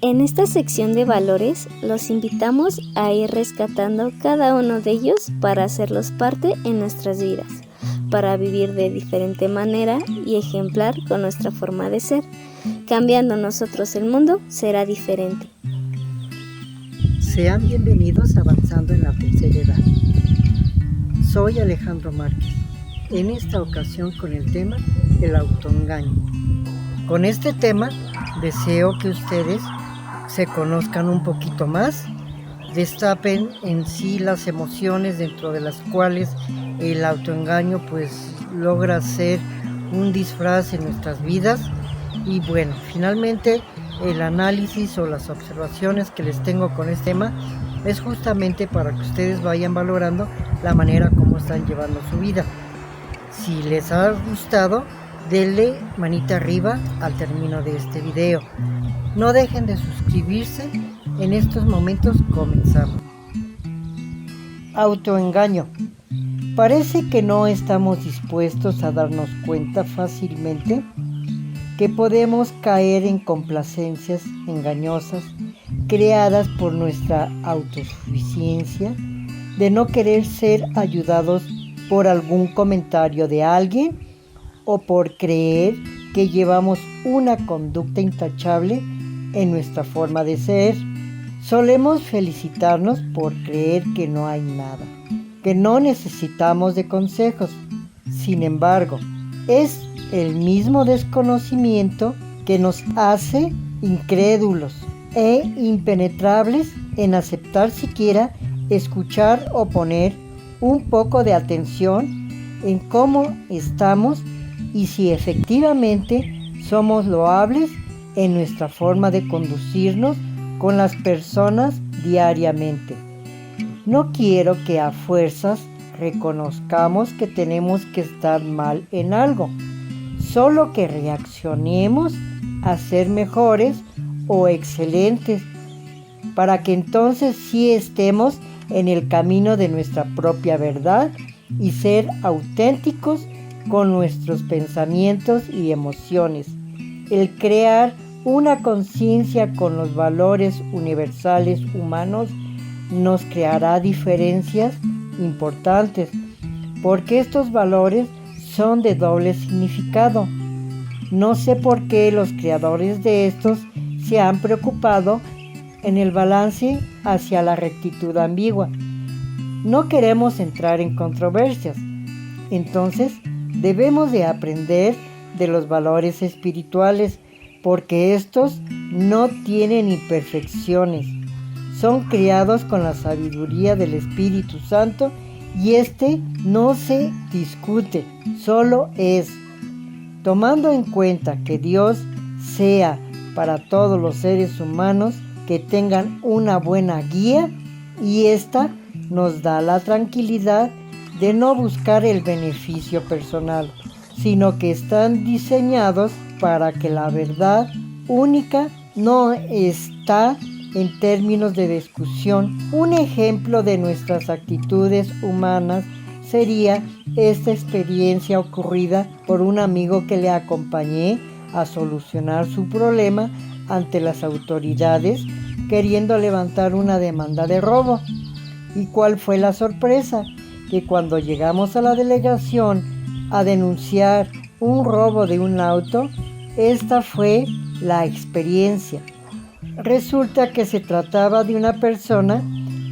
En esta sección de valores los invitamos a ir rescatando cada uno de ellos para hacerlos parte en nuestras vidas, para vivir de diferente manera y ejemplar con nuestra forma de ser. Cambiando nosotros el mundo será diferente. Sean bienvenidos a Avanzando en la Tercera Edad. Soy Alejandro Márquez, en esta ocasión con el tema el autoengaño. Con este tema deseo que ustedes se conozcan un poquito más, destapen en sí las emociones dentro de las cuales el autoengaño pues logra ser un disfraz en nuestras vidas. Y bueno, finalmente el análisis o las observaciones que les tengo con este tema es justamente para que ustedes vayan valorando la manera como están llevando su vida. Si les ha gustado, denle manita arriba al término de este video. No dejen de suscribirse. En estos momentos comenzamos. Autoengaño. Parece que no estamos dispuestos a darnos cuenta fácilmente que podemos caer en complacencias engañosas creadas por nuestra autosuficiencia, de no querer ser ayudados por algún comentario de alguien o por creer que llevamos una conducta intachable en nuestra forma de ser. Solemos felicitarnos por creer que no hay nada, que no necesitamos de consejos. Sin embargo, es el mismo desconocimiento que nos hace incrédulos e impenetrables en aceptar siquiera escuchar o poner un poco de atención en cómo estamos y si efectivamente somos loables en nuestra forma de conducirnos con las personas diariamente. No quiero que a fuerzas reconozcamos que tenemos que estar mal en algo, solo que reaccionemos a ser mejores o excelentes, para que entonces sí estemos en el camino de nuestra propia verdad y ser auténticos con nuestros pensamientos y emociones. El crear una conciencia con los valores universales humanos nos creará diferencias importantes, porque estos valores son de doble significado. No sé por qué los creadores de estos se han preocupado en el balance hacia la rectitud ambigua. No queremos entrar en controversias, entonces debemos de aprender de los valores espirituales, porque estos no tienen imperfecciones, son creados con la sabiduría del Espíritu Santo y este no se discute, solo es. Tomando en cuenta que Dios sea para todos los seres humanos que tengan una buena guía, y esta nos da la tranquilidad de no buscar el beneficio personal, sino que están diseñados para que la verdad única no está en términos de discusión. Un ejemplo de nuestras actitudes humanas sería esta experiencia ocurrida por un amigo que le acompañé a solucionar su problema ante las autoridades, queriendo levantar una demanda de robo. ¿Y cuál fue la sorpresa? Que cuando llegamos a la delegación a denunciar un robo de un auto, esta fue la experiencia. Resulta que se trataba de una persona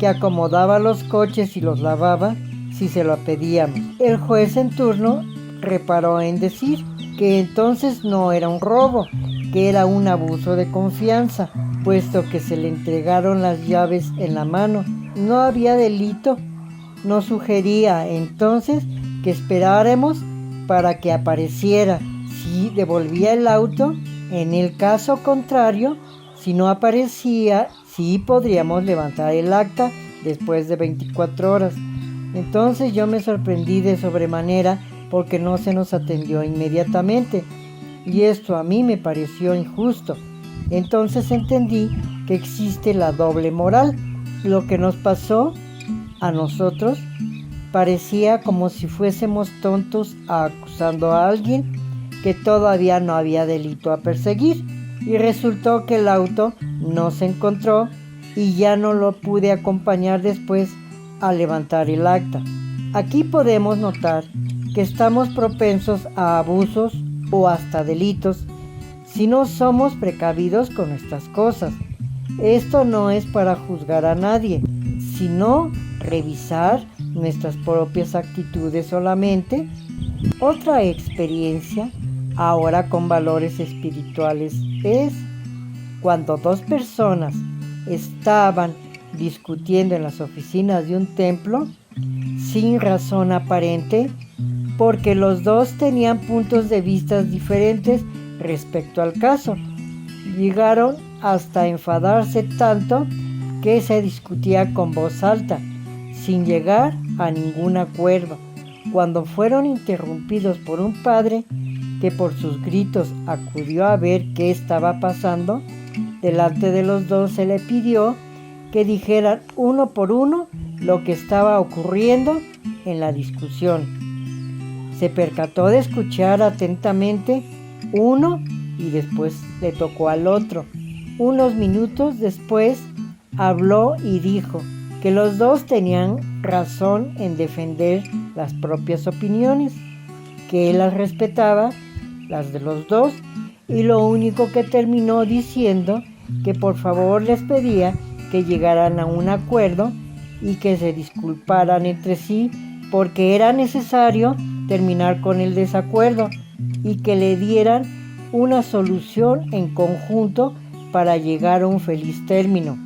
que acomodaba los coches y los lavaba si se lo pedíamos. El juez en turno reparó en decir que entonces no era un robo, que era un abuso de confianza, puesto que se le entregaron las llaves en la mano. No había delito. Nos sugería entonces que esperáramos para que apareciera si devolvía el auto. En el caso contrario, si no aparecía, sí podríamos levantar el acta después de 24 horas. Entonces yo me sorprendí de sobremanera porque no se nos atendió inmediatamente, y esto a mí me pareció injusto. Entonces entendí que existe la doble moral. Lo que nos pasó a nosotros parecía como si fuésemos tontos acusando a alguien que todavía no había delito a perseguir. y resultó que el auto no se encontró y ya no lo pude acompañar después a levantar el acta. Aquí podemos notar que estamos propensos a abusos o hasta delitos si no somos precavidos con estas cosas. Esto no es para juzgar a nadie, sino revisar nuestras propias actitudes solamente. Otra experiencia, ahora con valores espirituales, es cuando dos personas estaban discutiendo en las oficinas de un templo sin razón aparente, porque los dos tenían puntos de vista diferentes respecto al caso. Llegaron hasta enfadarse tanto que se discutía con voz alta, sin llegar a ningún acuerdo, cuando fueron interrumpidos por un padre que por sus gritos acudió a ver qué estaba pasando. Delante de los dos se le pidió que dijeran uno por uno lo que estaba ocurriendo en la discusión. Se percató de escuchar atentamente uno y después le tocó al otro. Unos minutos después habló y dijo que los dos tenían razón en defender las propias opiniones, que él las respetaba, las de los dos, y lo único que terminó diciendo que por favor les pedía que llegaran a un acuerdo y que se disculparan entre sí porque era necesario terminar con el desacuerdo y que le dieran una solución en conjunto para llegar a un feliz término,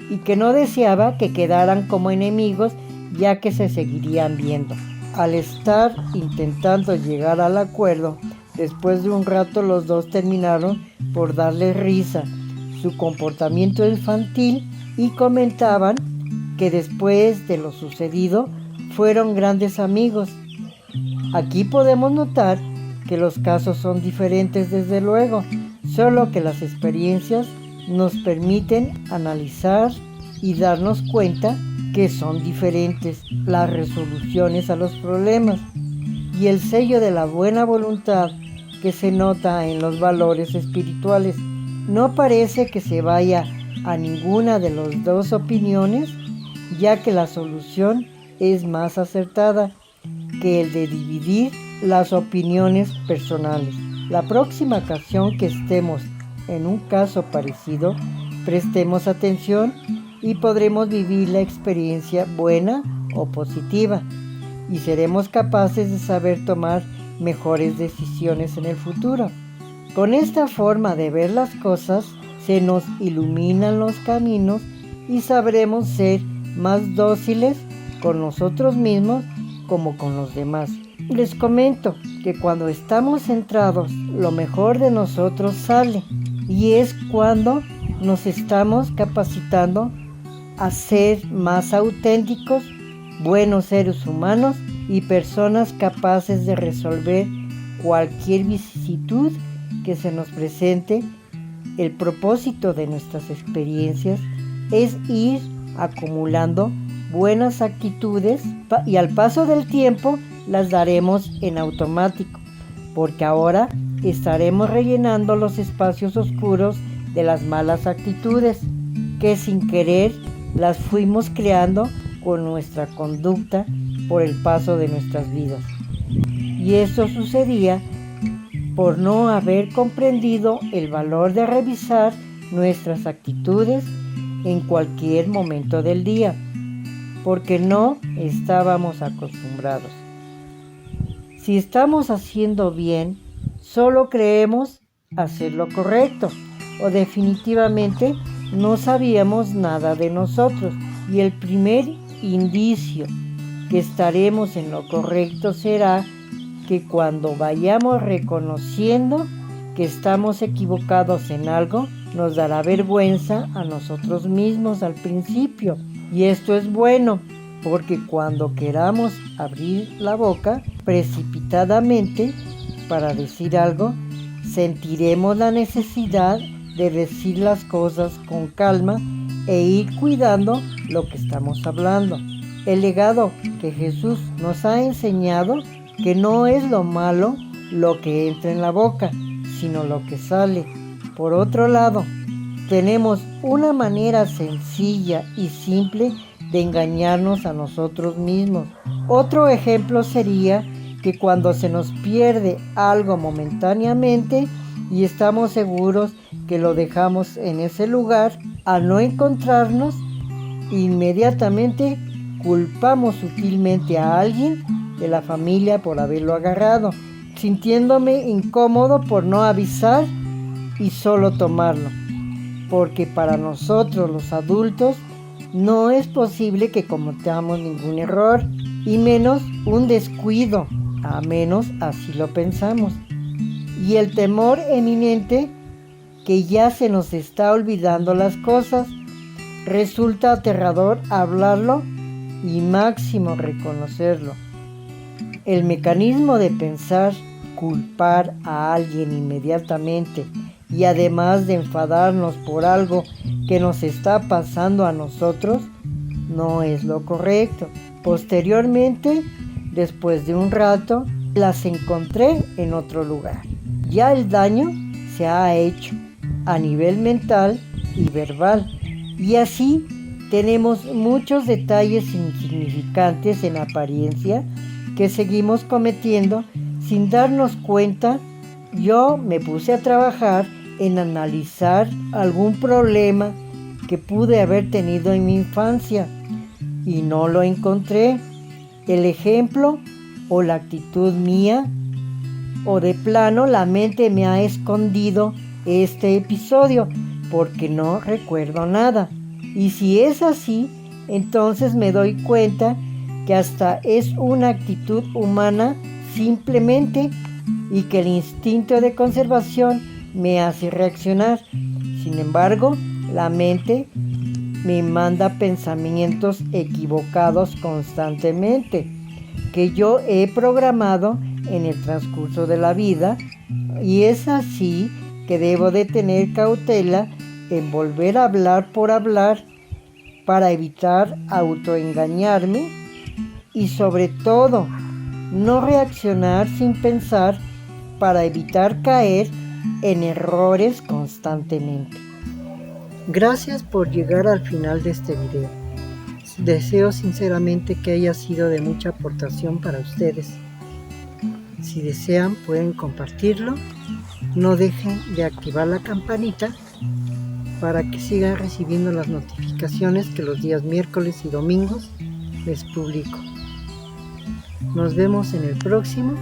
y que no deseaba que quedaran como enemigos ya que se seguirían viendo. Al estar intentando llegar al acuerdo, después de un rato los dos terminaron por darle risa su comportamiento infantil y comentaban que después de lo sucedido fueron grandes amigos. Aquí podemos notar que los casos son diferentes desde luego, solo que las experiencias nos permiten analizar y darnos cuenta que son diferentes las resoluciones a los problemas, y el sello de la buena voluntad que se nota en los valores espirituales no parece que se vaya a ninguna de las dos opiniones, ya que la solución es más acertada que el de dividir las opiniones personales. La próxima ocasión que estemos en un caso parecido, prestemos atención y podremos vivir la experiencia buena o positiva, y seremos capaces de saber tomar mejores decisiones en el futuro. Con esta forma de ver las cosas, se nos iluminan los caminos y sabremos ser más dóciles con nosotros mismos como con los demás. Les comento que cuando estamos centrados, lo mejor de nosotros sale, y es cuando nos estamos capacitando a ser más auténticos, buenos seres humanos y personas capaces de resolver cualquier vicisitud que se nos presente. El propósito de nuestras experiencias es ir acumulando buenas actitudes y al paso del tiempo las daremos en automático, porque ahora estaremos rellenando los espacios oscuros de las malas actitudes que sin querer las fuimos creando con nuestra conducta por el paso de nuestras vidas. Y esto sucedía por no haber comprendido el valor de revisar nuestras actitudes en cualquier momento del día, porque no estábamos acostumbrados. Si estamos haciendo bien, solo creemos hacer lo correcto, o definitivamente no sabíamos nada de nosotros, y el primer indicio que estaremos en lo correcto será que cuando vayamos reconociendo que estamos equivocados en algo, nos dará vergüenza a nosotros mismos al principio. Y esto es bueno, porque cuando queramos abrir la boca precipitadamente para decir algo, sentiremos la necesidad de decir las cosas con calma e ir cuidando lo que estamos hablando. El legado que Jesús nos ha enseñado que no es lo malo lo que entra en la boca, sino lo que sale. Por otro lado, tenemos una manera sencilla y simple de engañarnos a nosotros mismos. Otro ejemplo sería que cuando se nos pierde algo momentáneamente y estamos seguros que lo dejamos en ese lugar, al no encontrarnos, inmediatamente culpamos sutilmente a alguien de la familia por haberlo agarrado, sintiéndome incómodo por no avisar y solo tomarlo, porque para nosotros los adultos no es posible que cometamos ningún error, y menos un descuido, a menos así lo pensamos. Y el temor eminente que ya se nos está olvidando las cosas, resulta aterrador hablarlo y máximo reconocerlo. El mecanismo de pensar, culpar a alguien inmediatamente y además de enfadarnos por algo que nos está pasando a nosotros, no es lo correcto. Posteriormente, después de un rato, las encontré en otro lugar. Ya el daño se ha hecho a nivel mental y verbal, y así tenemos muchos detalles insignificantes en apariencia que seguimos cometiendo sin darnos cuenta. Yo me puse a trabajar en analizar algún problema que pude haber tenido en mi infancia y no lo encontré. El ejemplo o la actitud mía, o de plano la mente me ha escondido este episodio porque no recuerdo nada. Y si es así, entonces me doy cuenta que hasta es una actitud humana simplemente, y que el instinto de conservación me hace reaccionar. Sin embargo, la mente me manda pensamientos equivocados constantemente que yo he programado en el transcurso de la vida, y es así que debo de tener cautela en volver a hablar por hablar para evitar autoengañarme y sobre todo no reaccionar sin pensar para evitar caer en errores constantemente. Gracias por llegar al final de este video. Deseo sinceramente que haya sido de mucha aportación para ustedes. Si desean, pueden compartirlo. No dejen de activar la campanita para que sigan recibiendo las notificaciones que los días miércoles y domingos les publico. Nos vemos en el próximo.